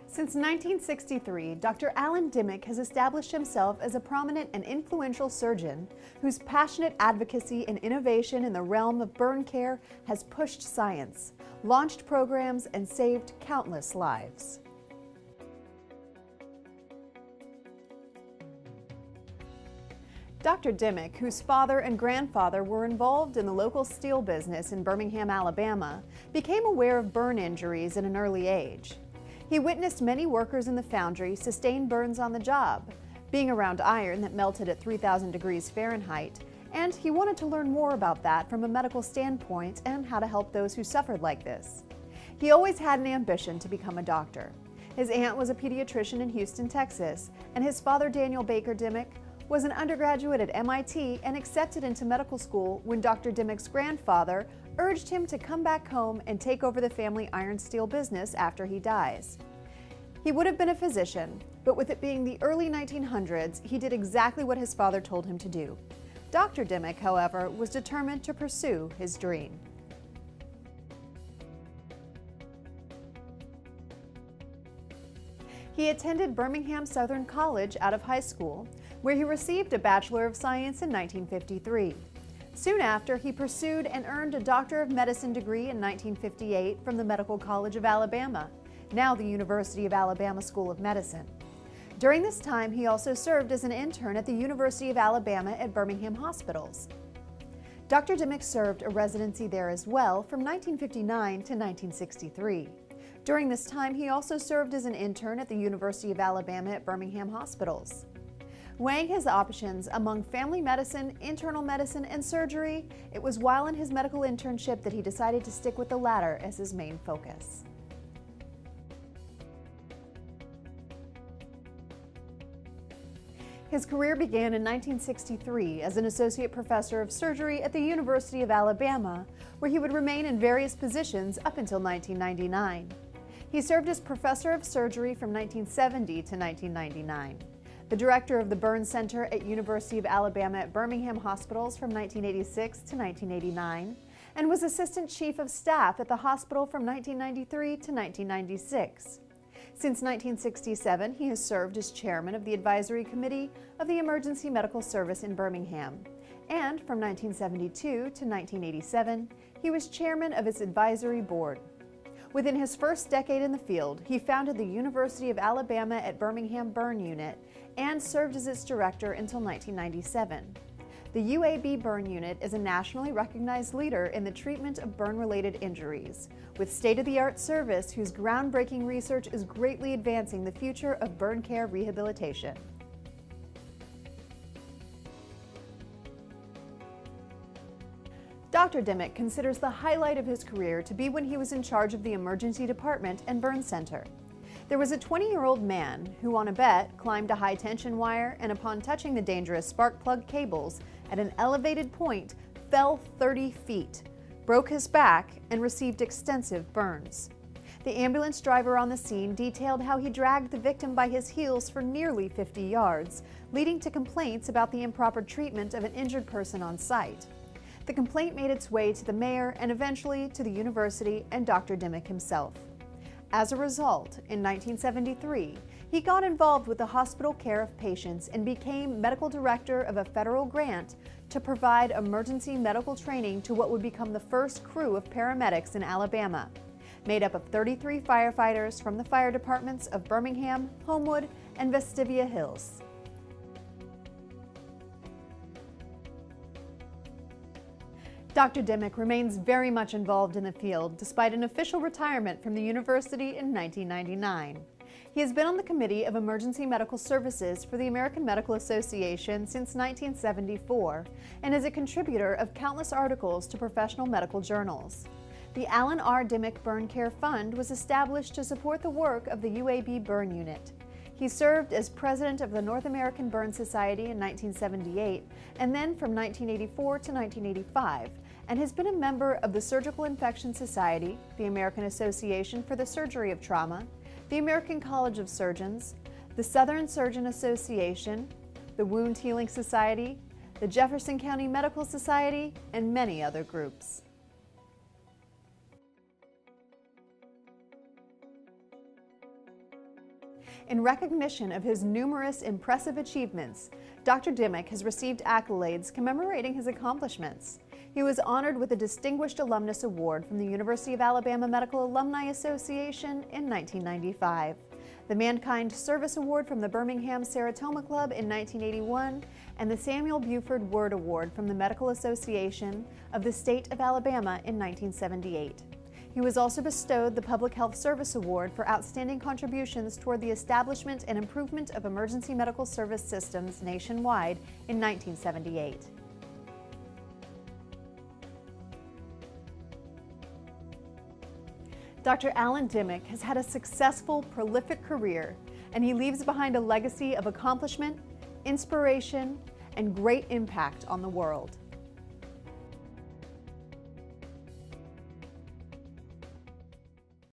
Since 1963, Dr. Alan Dimick has established himself as a prominent and influential surgeon whose passionate advocacy and innovation in the realm of burn care has pushed science, launched programs, and saved countless lives. Dr. Dimick, whose father and grandfather were involved in the local steel business in Birmingham, Alabama, became aware of burn injuries at an early age. He witnessed many workers in the foundry sustain burns on the job, being around iron that melted at 3,000 degrees Fahrenheit, and he wanted to learn more about that from a medical standpoint and how to help those who suffered like this. He always had an ambition to become a doctor. His aunt was a pediatrician in Houston, Texas, and his father, Daniel Baker Dimick, was an undergraduate at MIT and accepted into medical school when Dr. Dimick's grandfather urged him to come back home and take over the family iron steel business after he dies. He would have been a physician, but with it being the early 1900s, he did exactly what his father told him to do. Dr. Dimick, however, was determined to pursue his dream. He attended Birmingham Southern College out of high school, where he received a Bachelor of Science in 1953. Soon after, he pursued and earned a Doctor of Medicine degree in 1958 from the Medical College of Alabama, now the University of Alabama School of Medicine. During this time, he also served as an intern at the University of Alabama at Birmingham Hospitals. Dr. Dimick served a residency there as well from 1959 to 1963. During this time, he also served as an intern at the University of Alabama at Birmingham Hospitals. Weighing his options among family medicine, internal medicine, and surgery, it was while in his medical internship that he decided to stick with the latter as his main focus. His career began in 1963 as an associate professor of surgery at the University of Alabama, where he would remain in various positions up until 1999. He served as professor of surgery from 1970 to 1999. The director of the Burn Center at University of Alabama at Birmingham Hospitals from 1986 to 1989, and was assistant chief of staff at the hospital from 1993 to 1996. Since 1967, he has served as chairman of the advisory committee of the Emergency Medical Service in Birmingham, and from 1972 to 1987, he was chairman of its advisory board. Within his first decade in the field, he founded the University of Alabama at Birmingham Burn Unit and served as its director until 1997. The UAB Burn Unit is a nationally recognized leader in the treatment of burn-related injuries, with state-of-the-art service whose groundbreaking research is greatly advancing the future of burn care rehabilitation. Dr. Dimick considers the highlight of his career to be when he was in charge of the emergency department and burn center. There was a 20-year-old man who, on a bet, climbed a high-tension wire and upon touching the dangerous spark plug cables at an elevated point, fell 30 feet, broke his back, and received extensive burns. The ambulance driver on the scene detailed how he dragged the victim by his heels for nearly 50 yards, leading to complaints about the improper treatment of an injured person on site. The complaint made its way to the mayor and eventually to the university and Dr. Dimick himself. As a result, in 1973, he got involved with the hospital care of patients and became medical director of a federal grant to provide emergency medical training to what would become the first crew of paramedics in Alabama, made up of 33 firefighters from the fire departments of Birmingham, Homewood, and Vestivia Hills. Dr. Dimick remains very much involved in the field despite an official retirement from the university in 1999. He has been on the Committee of Emergency Medical Services for the American Medical Association since 1974 and is a contributor of countless articles to professional medical journals. The Alan R. Dimick Burn Care Fund was established to support the work of the UAB Burn Unit. He served as president of the North American Burn Society in 1978 and then from 1984 to 1985, and has been a member of the Surgical Infection Society, the American Association for the Surgery of Trauma, the American College of Surgeons, the Southern Surgeon Association, the Wound Healing Society, the Jefferson County Medical Society, and many other groups. In recognition of his numerous impressive achievements, Dr. Dimick has received accolades commemorating his accomplishments. He was honored with a Distinguished Alumnus Award from the University of Alabama Medical Alumni Association in 1995, the Mankind Service Award from the Birmingham Saratoga Club in 1981, and the Samuel Buford Word Award from the Medical Association of the State of Alabama in 1978. He was also bestowed the Public Health Service Award for outstanding contributions toward the establishment and improvement of emergency medical service systems nationwide in 1978. Dr. Alan Dimick has had a successful, prolific career, and he leaves behind a legacy of accomplishment, inspiration, and great impact on the world.